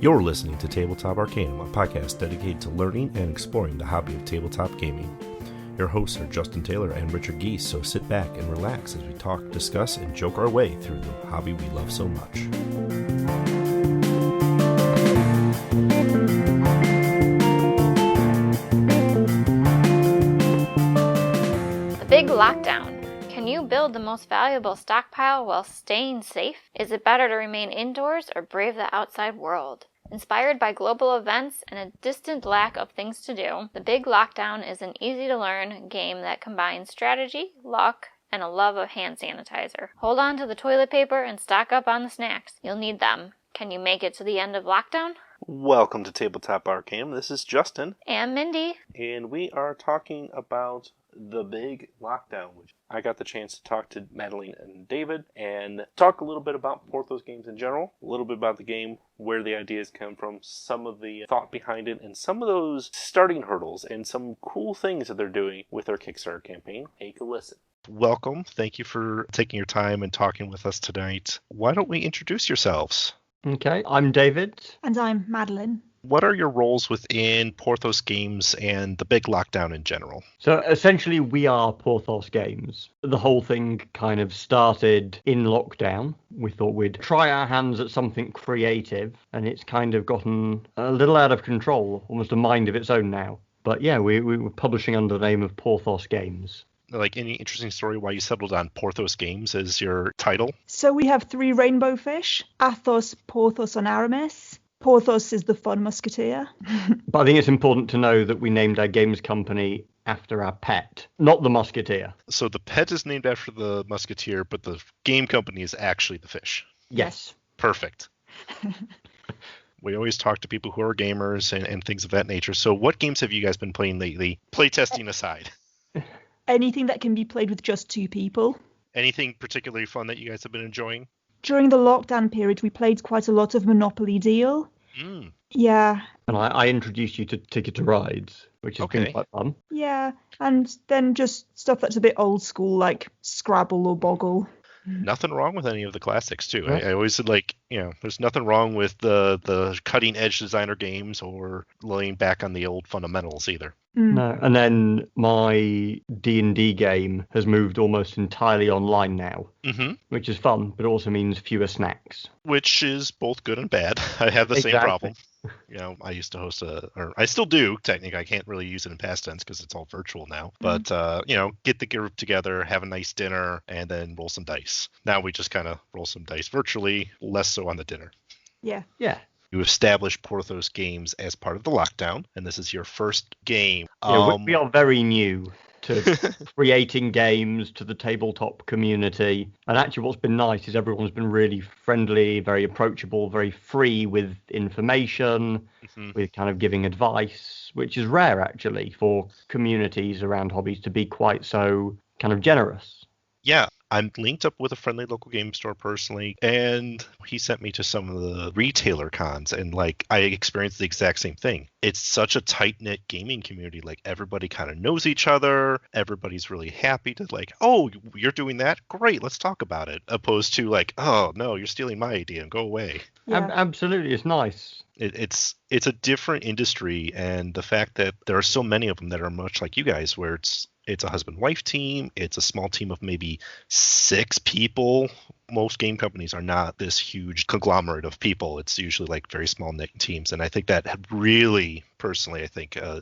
You're listening to Tabletop Arcanum, a podcast dedicated to learning and exploring the hobby of tabletop gaming. Your hosts are Justin Taylor and Richard Geese, so sit back and relax as we talk, discuss, and joke our way through the hobby we love so much. The Big Lockdown. Can you build the most valuable stockpile while staying safe? Is it better to remain indoors or brave the outside world? Inspired by global events and a distant lack of things to do, The Big Lockdown is an easy-to-learn game that combines strategy, luck, and a love of hand sanitizer. Hold on to the toilet paper and stock up on the snacks. You'll need them. Can you make it to the end of lockdown? Welcome to Tabletop Arcanum. This is Justin. And Mindy. And we are talking about The Big Lockdown, which I got the chance to talk to Madeline and David and talk a little bit about Porthos Games in general, a little bit about the game, where the ideas come from, some of the thought behind it, and some of those starting hurdles and some cool things that they're doing with their Kickstarter campaign. Take a listen. Welcome. Thank you for taking your time and talking with us tonight. Why don't we introduce yourselves? Okay, I'm David. And I'm Madeline. What are your roles within Porthos Games and the Big Lockdown in general? So essentially we are Porthos Games. The whole thing kind of started in lockdown. We thought we'd try our hands at something creative, and it's kind of gotten a little out of control, almost a mind of its own now. But yeah, we were publishing under the name of Porthos Games. Like, any interesting story why you settled on Porthos Games as your title? So we have 3 rainbow fish: Athos, Porthos, and Aramis. Porthos is the fun musketeer. But I think it's important to know that we named our games company after our pet, not the musketeer. So the pet is named after the musketeer, but the game company is actually the fish. Yes. Perfect. We always talk to people who are gamers and things of that nature. So what games have you guys been playing lately, playtesting aside? Anything that can be played with just 2 people. Anything particularly fun that you guys have been enjoying? During the lockdown period, we played quite a lot of Monopoly Deal. Yeah. And I introduced you to Ticket to Rides, which has been quite fun. Yeah, and then just stuff that's a bit old school, like Scrabble or Boggle. Nothing wrong with any of the classics, too. Yeah. I always said, like, there's nothing wrong with the cutting-edge designer games or laying back on the old fundamentals either. No, and then my D&D game has moved almost entirely online now, which is fun, but also means fewer snacks. Which is both good and bad. I have the same problem. I used to host or I still do, technically. I can't really use it in past tense because it's all virtual now. But, get the group together, have a nice dinner, and then roll some dice. Now we just kind of roll some dice virtually, less so on the dinner. Yeah. Yeah. You established Porthos Games as part of the lockdown, and this is your first game. Yeah, we are very new to creating games, to the tabletop community. And actually what's been nice is everyone's been really friendly, very approachable, very free with information, with kind of giving advice, which is rare actually for communities around hobbies to be quite so kind of generous. Yeah. I'm linked up with a friendly local game store personally, and he sent me to some of the retailer cons, and I experienced the exact same thing. It's such a tight-knit gaming community. Everybody kind of knows each other. Everybody's really happy to oh, you're doing that? Great, let's talk about it. Opposed to oh, no, you're stealing my idea and go away. Yeah. Absolutely, it's nice. It's a different industry, and the fact that there are so many of them that are much like you guys, where it's a husband-wife team. It's a small team of maybe 6 people. Most game companies are not this huge conglomerate of people. It's usually very small knit teams. And I think that really, personally,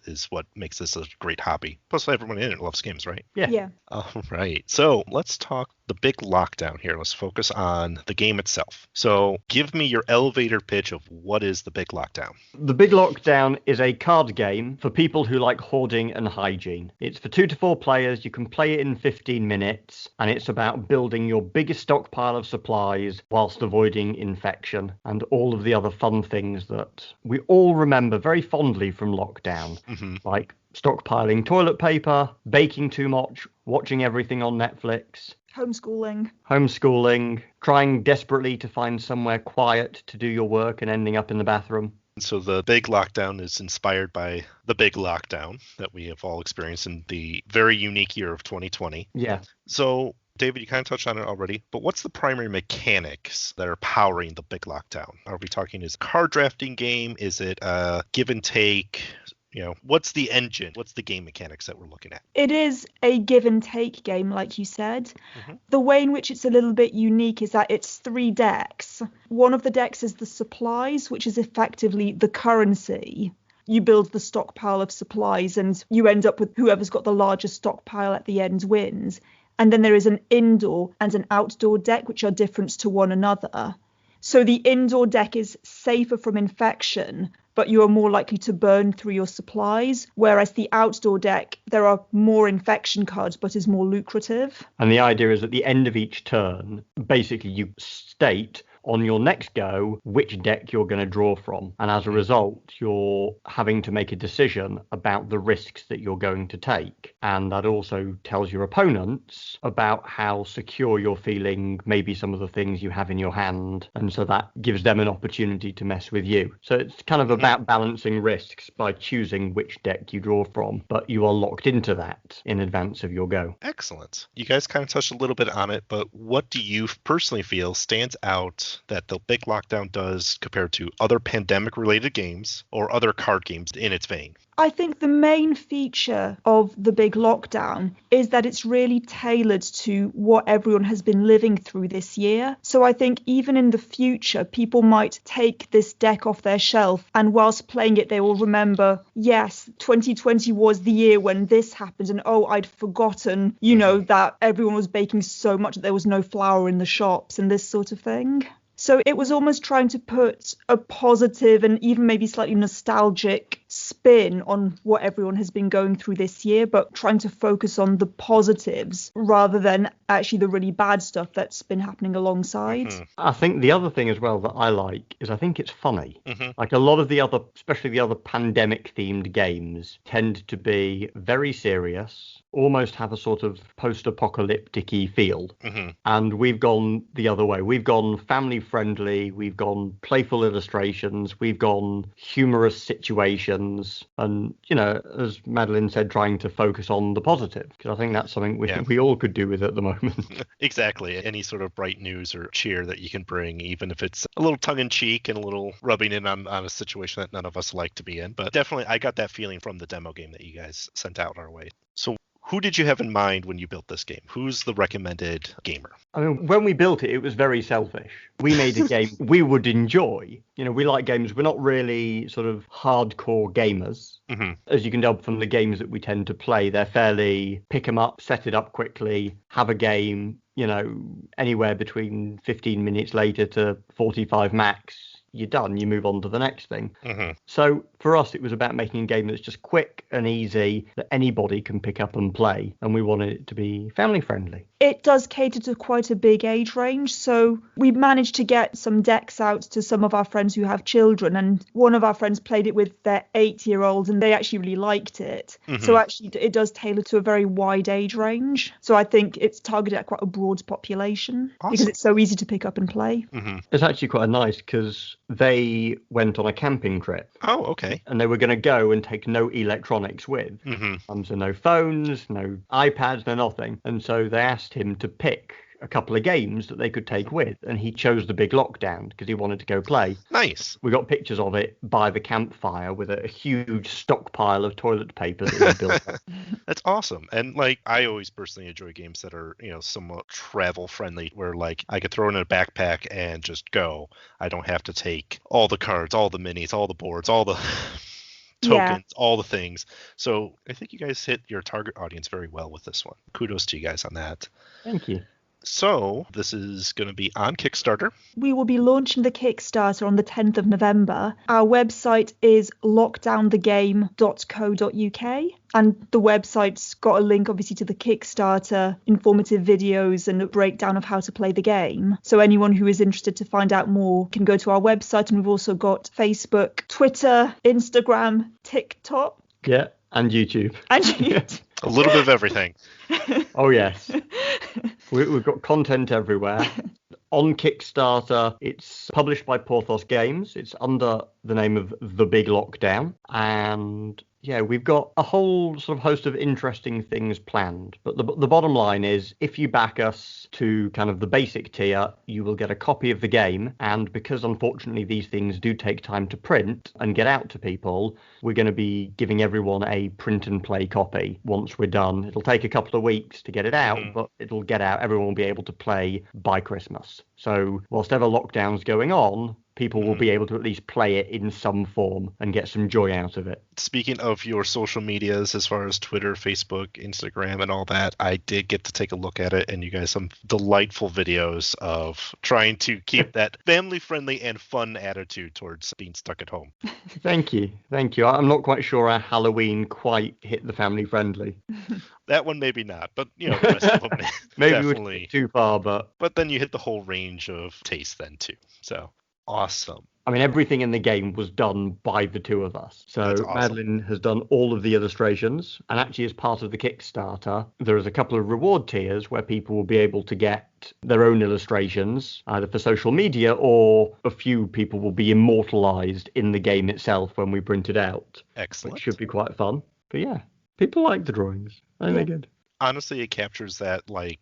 is what makes this a great hobby. Plus, everyone in it loves games, right? Yeah. All right. So let's talk the Big Lockdown here. Let's focus on the game itself. So give me your elevator pitch of what is the Big Lockdown. The Big Lockdown is a card game for people who like hoarding and hygiene. It's for 2 to 4 players. You can play it in 15 minutes, and it's about building your biggest stockpile of supplies whilst avoiding infection and all of the other fun things that we all remember very fondly from lockdown, like stockpiling toilet paper, baking too much, watching everything on Netflix, homeschooling, trying desperately to find somewhere quiet to do your work and ending up in the bathroom. So the Big Lockdown is inspired by the Big Lockdown that we have all experienced in the very unique year of 2020. Yeah. So David, you kind of touched on it already, but what's the primary mechanics that are powering the big lockdown? Are we talking is a card drafting game? Is it a give and take? What's the engine? What's the game mechanics that we're looking at? It is a give and take game, like you said. Mm-hmm. The way in which it's a little bit unique is that it's 3 decks. One of the decks is the supplies, which is effectively the currency. You build the stockpile of supplies and you end up with whoever's got the largest stockpile at the end wins. And then there is an indoor and an outdoor deck, which are different to one another. So the indoor deck is safer from infection, but you are more likely to burn through your supplies, whereas the outdoor deck, there are more infection cards, but is more lucrative. And the idea is at the end of each turn, basically you state on your next go which deck you're going to draw from. And as a result, you're having to make a decision about the risks that you're going to take. And that also tells your opponents about how secure you're feeling, maybe some of the things you have in your hand. And so that gives them an opportunity to mess with you. So it's kind of about balancing risks by choosing which deck you draw from, but you are locked into that in advance of your go. Excellent. You guys kind of touched a little bit on it, but what do you personally feel stands out that the big lockdown does compared to other pandemic-related games or other card games in its vein? I think the main feature of the big lockdown is that it's really tailored to what everyone has been living through this year. So I think even in the future, people might take this deck off their shelf and whilst playing it, they will remember, yes, 2020 was the year when this happened. And I'd forgotten, that everyone was baking so much that there was no flour in the shops and this sort of thing. So it was almost trying to put a positive and even maybe slightly nostalgic spin on what everyone has been going through this year, but trying to focus on the positives rather than actually the really bad stuff that's been happening alongside. Mm-hmm. I think the other thing as well that I like is I think it's funny. Mm-hmm. Like a lot of the other, especially the other pandemic themed games tend to be very serious, almost have a sort of post-apocalyptic-y feel. Mm-hmm. And we've gone the other way. We've gone family friendly, we've gone playful illustrations, we've gone humorous situations, and as Madeline said, trying to focus on the positive, because I think that's something we all could do with at the moment. Exactly. Any sort of bright news or cheer that you can bring, even if it's a little tongue-in-cheek and a little rubbing in on a situation that none of us like to be in. But definitely I got that feeling from the demo game that you guys sent out our way. So who did you have in mind when you built this game? Who's the recommended gamer? I mean, when we built it, it was very selfish. We made a game we would enjoy. We like games. We're not really sort of hardcore gamers. Mm-hmm. As you can tell from the games that we tend to play, they're fairly pick 'em up, set it up quickly, have a game, anywhere between 15 minutes later to 45 max. You're done, you move on to the next thing. Mm-hmm. So for us, it was about making a game that's just quick and easy that anybody can pick up and play. And we wanted it to be family friendly. It does cater to quite a big age range. So we managed to get some decks out to some of our friends who have children. And one of our friends played it with their 8-year-old and they actually really liked it. Mm-hmm. So actually it does tailor to a very wide age range. So I think it's targeted at quite a broad population. Awesome. Because it's so easy to pick up and play. Mm-hmm. It's actually quite nice because they went on a camping trip. Oh, okay. And they were going to go and take no electronics with. Mm-hmm. So no phones, no iPads, no nothing. And so they asked him to pick a couple of games that they could take with. And he chose the big lockdown because he wanted to go play. Nice. We got pictures of it by the campfire with a huge stockpile of toilet paper that was built up. That's awesome. And I always personally enjoy games that are, somewhat travel friendly, where I could throw it in a backpack and just go. I don't have to take all the cards, all the minis, all the boards, all the tokens, all the things. So I think you guys hit your target audience very well with this one. Kudos to you guys on that. Thank you. So this is going to be on Kickstarter. We will be launching the Kickstarter on the 10th of November. Our website is lockdownthegame.co.uk. And the website's got a link, obviously, to the Kickstarter, informative videos and a breakdown of how to play the game. So anyone who is interested to find out more can go to our website. And we've also got Facebook, Twitter, Instagram, TikTok. Yeah, and YouTube. And YouTube. A little bit of everything. Oh, yes. We've got content everywhere. On Kickstarter, it's published by Porthos Games. It's under the name of The Big Lockdown. And yeah, we've got a whole sort of host of interesting things planned. But the bottom line is, if you back us to kind of the basic tier, you will get a copy of the game. And because unfortunately these things do take time to print and get out to people, we're going to be giving everyone a print and play copy once we're done. It'll take a couple of weeks to get it out, but it'll get out. Everyone will be able to play by Christmas. So whilst ever lockdown's going on, people will be able to at least play it in some form and get some joy out of it. Speaking of your social medias, as far as Twitter, Facebook, Instagram, and all that, I did get to take a look at it, and you guys some delightful videos of trying to keep that family-friendly and fun attitude towards being stuck at home. Thank you. I'm not quite sure our Halloween quite hit the family-friendly. That one maybe not, but the rest of them maybe definitely we too far, but then you hit the whole range of taste then too. So awesome. I mean, everything in the game was done by the two of us. So Awesome. Madeline has done all of the illustrations, and actually as part of the Kickstarter, there is a couple of reward tiers where people will be able to get their own illustrations, either for social media, or a few people will be immortalized in the game itself when we print it out. Excellent. Which should be quite fun. But yeah, people like the drawings. I think they're good. Honestly, it captures that, like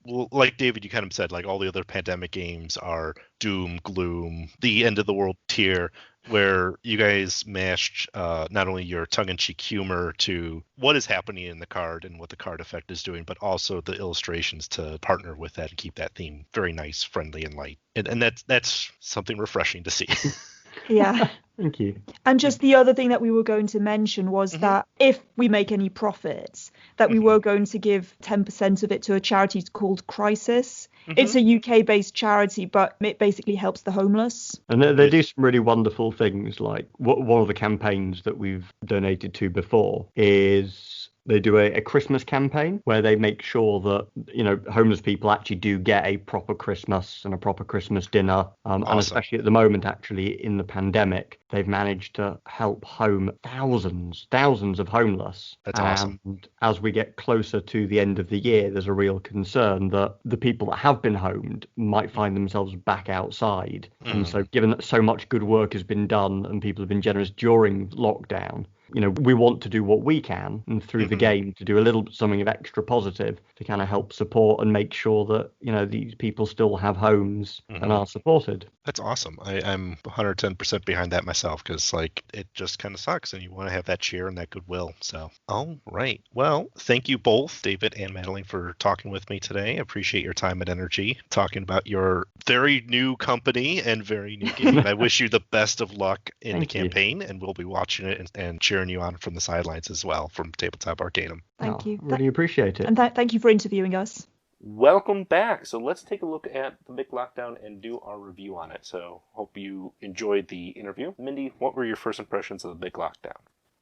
David, you kind of said, like all the other pandemic games are doom, gloom, the end of the world tier, where you guys mashed not only your tongue-in-cheek humor to what is happening in the card and what the card effect is doing, but also the illustrations to partner with that and keep that theme very nice, friendly, and light. And that's something refreshing to see. Yeah. Thank you. And just the other thing that we were going to mention was that if we make any profits, that we were going to give 10% of it to a charity called Crisis. It's a UK-based charity, but it basically helps the homeless. And they do some really wonderful things. Like one of the campaigns that we've donated to before is they do a Christmas campaign where they make sure that, homeless people actually do get a proper Christmas and a proper Christmas dinner. And especially at the moment, actually, in the pandemic, they've managed to help home thousands of homeless. That's awesome. And as we get closer to the end of the year, there's a real concern that the people that have been homed might find themselves back outside. And so given that so much good work has been done and people have been generous during lockdown, we want to do what we can and through the game to do a little something of extra positive to kind of help support and make sure that, these people still have homes and are supported. That's awesome. I'm 110% behind that myself because, it just kind of sucks and you want to have that cheer and that goodwill. So, all right. Well, thank you both, David and Madeline, for talking with me today. I appreciate your time and energy talking about your very new company and very new game. I wish you the best of luck in the campaign, and we'll be watching it and cheering you on from the sidelines as well from Tabletop Arcanum. Thank you. Really appreciate it. And thank you for interviewing us. Welcome back. So let's take a look at the Big Lockdown and do our review on it. So hope you enjoyed the interview. Mindy, what were your first impressions of the Big Lockdown?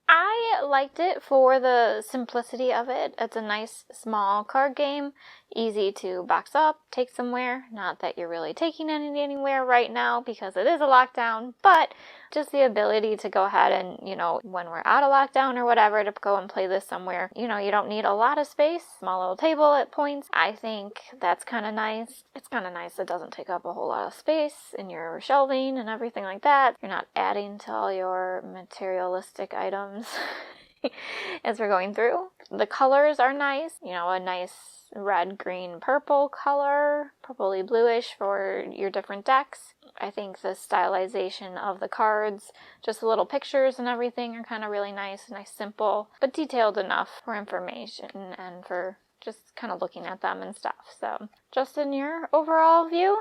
I liked it for the simplicity of it. It's a nice small card game, easy to box up, take somewhere. Not that you're really taking it anywhere right now because it is a lockdown, but just the ability to go ahead and, when we're out of lockdown or whatever, to go and play this somewhere. You don't need a lot of space, small little table at points. I think that's kind of nice. It's kind of nice. It doesn't take up a whole lot of space in your shelving and everything like that. You're not adding to all your materialistic items as we're going through. The colors are nice, a nice red, green, purple color, purpley bluish for your different decks. I think the stylization of the cards, just the little pictures and everything are kind of really nice, simple, but detailed enough for information and for just kind of looking at them and stuff. So, Justin, your overall view?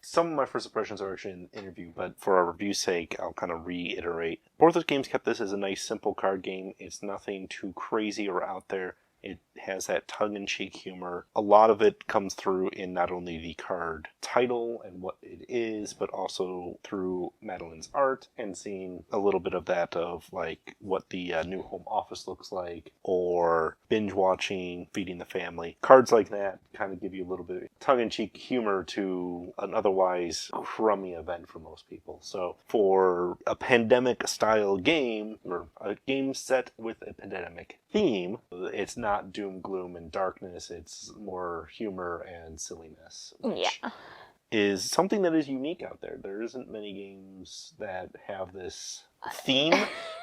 Some of my first impressions are actually in the interview, but for our review's sake, I'll kind of reiterate. Porthos Games kept this as a nice, simple card game. It's nothing too crazy or out there. It has that tongue-in-cheek humor. A lot of it comes through in not only the card title and what it is, but also through Madeline's art and seeing a little bit of that of what the new home office looks like, or binge watching, feeding the family. Cards like that kind of give you a little bit of tongue-in-cheek humor to an otherwise crummy event for most people. So for a pandemic-style game, or a game set with a pandemic theme, it's not doom, gloom, and darkness. It's more humor and silliness, which is something that is unique out there. There isn't many games that have this theme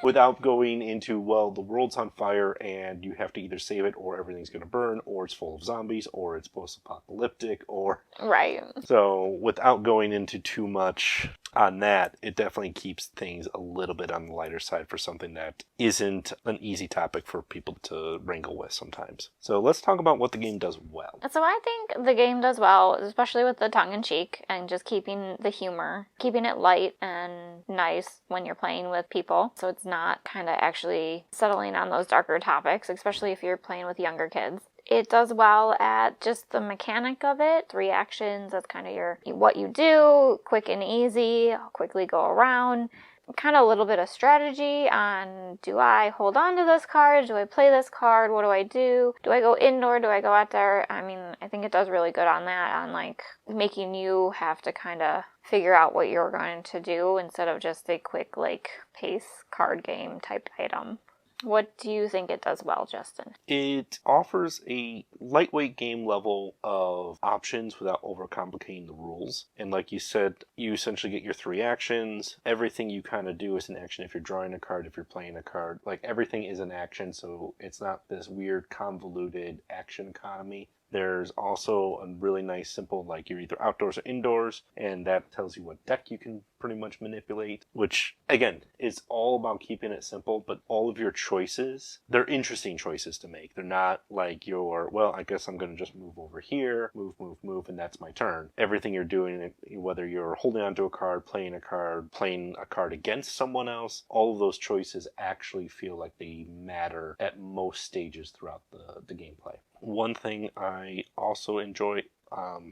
without going into, well, the world's on fire and you have to either save it or everything's going to burn or it's full of zombies or it's post-apocalyptic or... Right. So without going into too much on that, it definitely keeps things a little bit on the lighter side for something that isn't an easy topic for people to wrangle with sometimes. So let's talk about what the game does well. So I think the game does well, especially with the tongue-in-cheek and just keeping the humor, keeping it light and nice when you're playing with people. So it's not kind of actually settling on those darker topics, especially if you're playing with younger kids. It does well at just the mechanic of it. 3 actions, that's kind of what you do, quick and easy, quickly go around. Kind of a little bit of strategy on, do I hold on to this card? Do I play this card? What do I do? Do I go indoor? Do I go out there? I mean, I think it does really good on that, on like making you have to kind of figure out what you're going to do instead of just a quick like pace card game type item. What do you think it does well, Justin? It offers a lightweight game level of options without overcomplicating the rules. And like you said, you essentially get your 3 actions. Everything you kind of do is an action if you're drawing a card, if you're playing a card. Like everything is an action, so it's not this weird convoluted action economy. There's also a really nice simple, like you're either outdoors or indoors, and that tells you what deck you can pretty much manipulate, which, again, is all about keeping it simple, but all of your choices, they're interesting choices to make. They're not like well, I guess I'm going to just move over here, move, and that's my turn. Everything you're doing, whether you're holding onto a card, playing a card against someone else, all of those choices actually feel like they matter at most stages throughout the gameplay. One thing I also enjoy,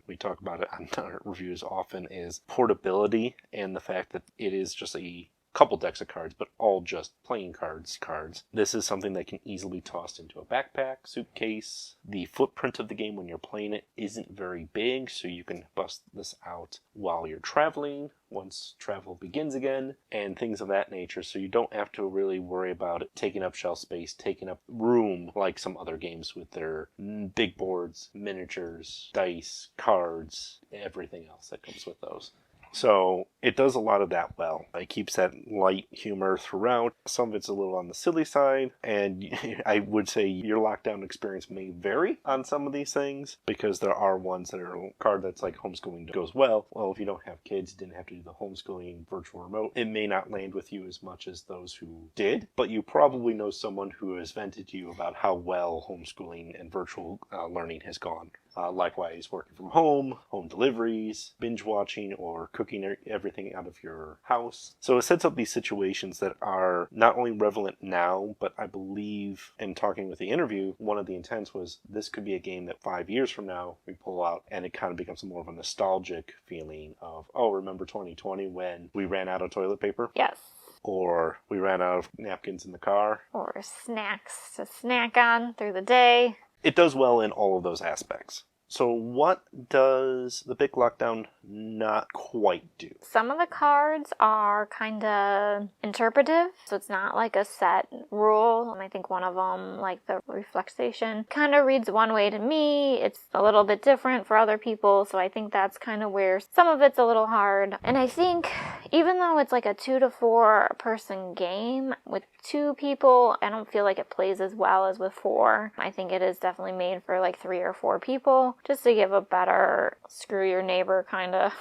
we talk about it on our reviews often, is portability and the fact that it is just a couple decks of cards, but all just playing cards. This is something that can easily be tossed into a backpack, suitcase. The footprint of the game when you're playing it isn't very big, so you can bust this out while you're traveling, once travel begins again, and things of that nature, so you don't have to really worry about it taking up shelf space, taking up room like some other games with their big boards, miniatures, dice, cards, everything else that comes with those. So it does a lot of that well. It keeps that light humor throughout. Some of it's a little on the silly side, and I would say your lockdown experience may vary on some of these things, because there are ones that are a card that's like homeschooling goes well. Well, if you don't have kids, didn't have to do the homeschooling virtual remote, it may not land with you as much as those who did, but you probably know someone who has vented to you about how well homeschooling and virtual learning has gone. Likewise, working from home deliveries, binge watching, or cooking everything out of your house. So it sets up these situations that are not only relevant now, but I believe, in talking with the interview, one of the intents was this could be a game that 5 years from now we pull out and it kind of becomes more of a nostalgic feeling of, oh, remember 2020 when we ran out of toilet paper? Yes. Or we ran out of napkins in the car? Or snacks to snack on through the day. It does well in all of those aspects. So what does the Big Lockdown not quite do? Some of the cards are kind of interpretive, so it's not like a set rule. I think one of them, like the Reflexation, kind of reads one way to me. It's a little bit different for other people, so I think that's kind of where some of it's a little hard. And I think even though it's like a 2 to 4 person game, with 2 people, I don't feel like it plays as well as with 4. I think it is definitely made for like 3 or 4 people, just to give a better screw your neighbor kind of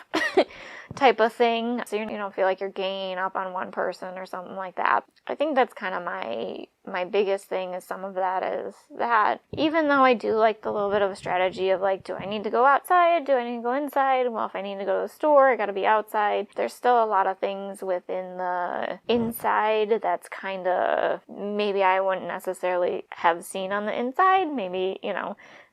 type of thing, so you don't feel like you're ganging up on one person or something like that. I think that's kind of my biggest thing, is some of that is that even though I do like the little bit of a strategy of like, do I need to go outside? Do I need to go inside? Well, if I need to go to the store, I gotta be outside. There's still a lot of things within the inside that's kind of maybe I wouldn't necessarily have seen on the inside. Maybe,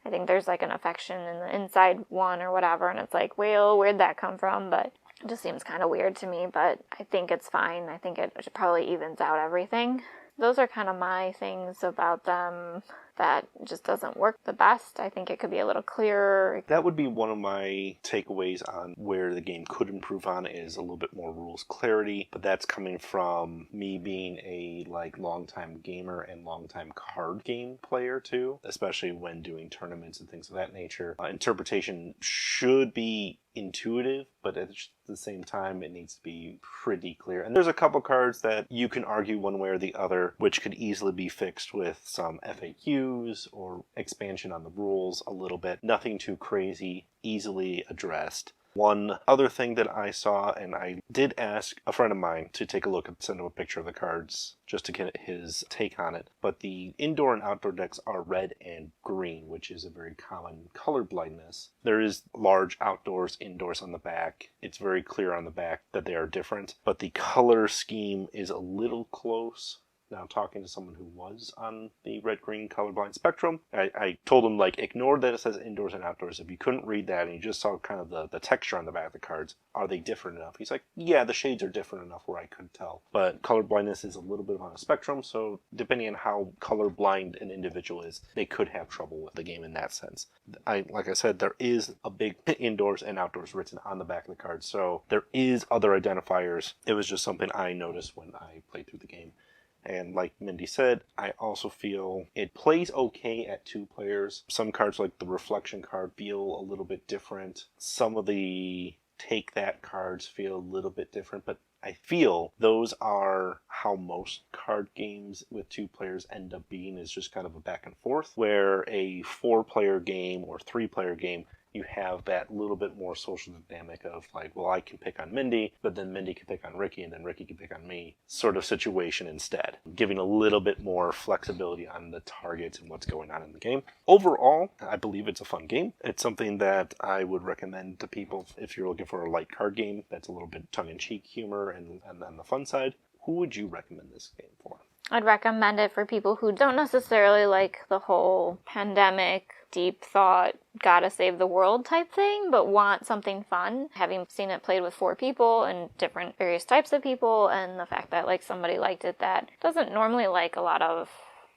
I think there's like an affection in the inside one or whatever, and it's like, well, where'd that come from? But it just seems kind of weird to me, but I think it's fine. I think it probably evens out everything. Those are kind of my things about them that just doesn't work the best. I think it could be a little clearer. That would be one of my takeaways on where the game could improve on, is a little bit more rules clarity, but that's coming from me being a longtime gamer and longtime card game player too, especially when doing tournaments and things of that nature. Interpretation should be intuitive, but at the same time it needs to be pretty clear. And there's a couple cards that you can argue one way or the other, which could easily be fixed with some FAQs or expansion on the rules a little bit. Nothing too crazy, easily addressed. One other thing that I saw, and I did ask a friend of mine to take a look and send him a picture of the cards just to get his take on it, but the indoor and outdoor decks are red and green, which is a very common color blindness. There is large outdoors, indoors on the back. It's very clear on the back that they are different, but the color scheme is a little close. Now, talking to someone who was on the red-green colorblind spectrum, I told him, ignore that it says indoors and outdoors. If you couldn't read that and you just saw kind of the texture on the back of the cards, are they different enough? He's like, yeah, the shades are different enough where I could tell. But colorblindness is a little bit on a spectrum, so depending on how colorblind an individual is, they could have trouble with the game in that sense. Like I said, there is a big indoors and outdoors written on the back of the card, so there is other identifiers. It was just something I noticed when I played through the game. And like Mindy said, I also feel it plays okay at 2 players. Some cards, like the reflection card, feel a little bit different. Some of the take that cards feel a little bit different, but I feel those are how most card games with 2 players end up being, is just kind of a back and forth, where a 4-player game or 3-player game, you have that little bit more social dynamic of I can pick on Mindy, but then Mindy can pick on Ricky, and then Ricky can pick on me sort of situation instead, giving a little bit more flexibility on the targets and what's going on in the game. Overall, I believe it's a fun game. It's something that I would recommend to people if you're looking for a light card game that's a little bit tongue-in-cheek humor and on the fun side. Who would you recommend this game for? I'd recommend it for people who don't necessarily like the whole pandemic, deep thought, gotta save the world type thing, but want something fun. Having seen it played with 4 people and different various types of people, and the fact that somebody liked it that doesn't normally like a lot of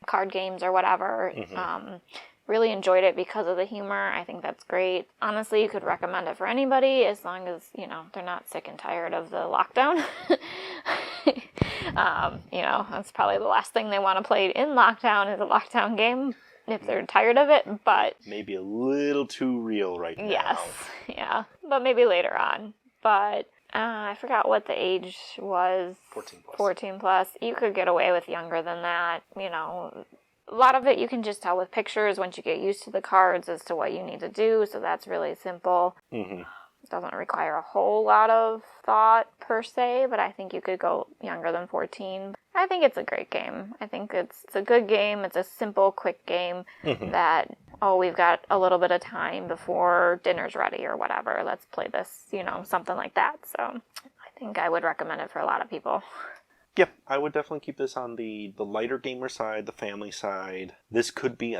card games or whatever. Really enjoyed it because of the humor. I think that's great. Honestly, you could recommend it for anybody as long as, they're not sick and tired of the lockdown. That's probably the last thing they want to play in lockdown is a lockdown game if they're tired of it, but... Maybe a little too real right now. Yes, yeah, but maybe later on. But I forgot what the age was. 14 plus. 14 plus. You could get away with younger than that, A lot of it you can just tell with pictures once you get used to the cards as to what you need to do, so that's really simple. It doesn't require a whole lot of thought per se, but I think you could go younger than 14. I think it's a great game. I think it's a good game. It's a simple, quick game that, we've got a little bit of time before dinner's ready or whatever. Let's play this, something like that. So I think I would recommend it for a lot of people. Yeah, I would definitely keep this on the lighter gamer side, the family side. This could be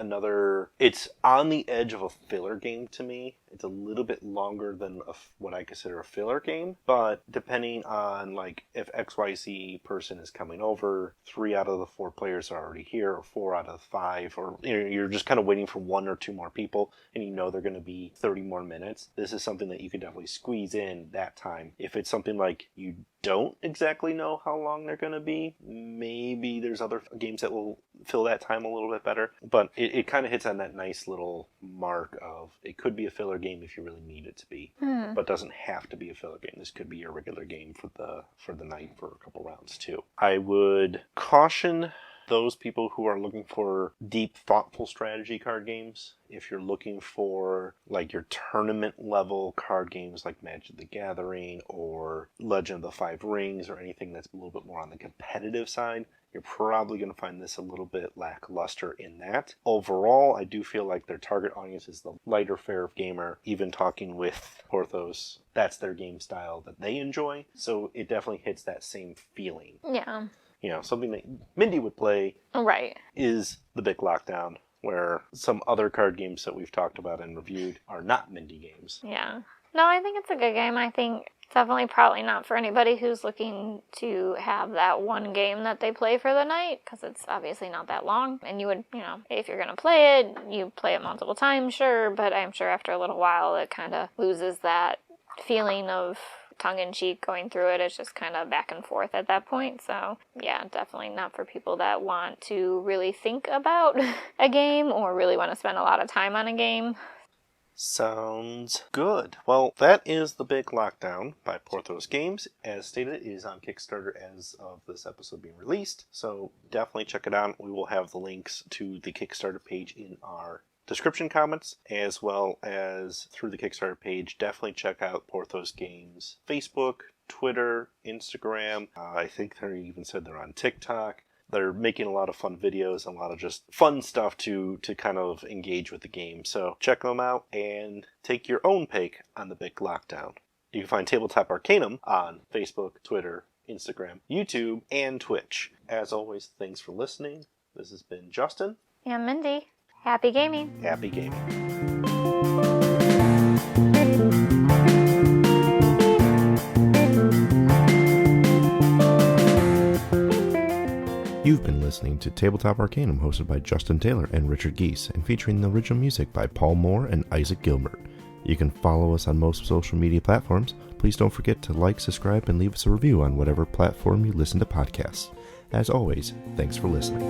it's on the edge of a filler game to me. It's a little bit longer than what I consider a filler game, but depending on if XYZ person is coming over, 3 out of the 4 players are already here, or 4 out of 5, or you're just kind of waiting for 1 or 2 more people, and they're going to be 30 more minutes. This is something that you could definitely squeeze in that time. If it's something you don't exactly know how long they're going to be, maybe there's other games that will fill that time a little bit better, but it kind of hits on that nice little mark of it could be a filler game if you really need it to be, but doesn't have to be a filler game. This could be your regular game for the night for a couple rounds too. I would caution those people who are looking for deep, thoughtful strategy card games. If you're looking for your tournament level card games like Magic the Gathering or Legend of the Five Rings or anything that's a little bit more on the competitive side, you're probably going to find this a little bit lackluster in that. Overall, I do feel like their target audience is the lighter fare gamer. Even talking with Porthos, that's their game style that they enjoy. So it definitely hits that same feeling. Yeah. Something that Mindy would play is the Big Lockdown, where some other card games that we've talked about and reviewed are not Mindy games. Yeah. No, I think it's a good game. I think Definitely probably not for anybody who's looking to have that one game that they play for the night, because it's obviously not that long. And you would, if you're going to play it, you play it multiple times, sure, but I'm sure after a little while it kind of loses that feeling of tongue-in-cheek going through it. It's just kind of back and forth at that point. So yeah, definitely not for people that want to really think about a game or really want to spend a lot of time on a game. Sounds good. Well, that is The Big Lockdown by Porthos Games. As stated, it is on Kickstarter as of this episode being released, so definitely check it out. We will have the links to the Kickstarter page in our description comments, as well as through the Kickstarter page. Definitely check out Porthos Games Facebook, Twitter, Instagram. I think they even said they're on TikTok. They're making a lot of fun videos and a lot of just fun stuff to kind of engage with the game. So check them out and take your own take on The Big Lockdown. You can find Tabletop Arcanum on Facebook, Twitter, Instagram, YouTube, and Twitch. As always, thanks for listening. This has been Justin. And Mindy. Happy gaming. Happy gaming. You've been listening to Tabletop Arcanum, hosted by Justin Taylor and Richard Geese, and featuring the original music by Paul Moore and Isaac Gilbert. You can follow us on most social media platforms. Please don't forget to like, subscribe, and leave us a review on whatever platform you listen to podcasts. As always, thanks for listening.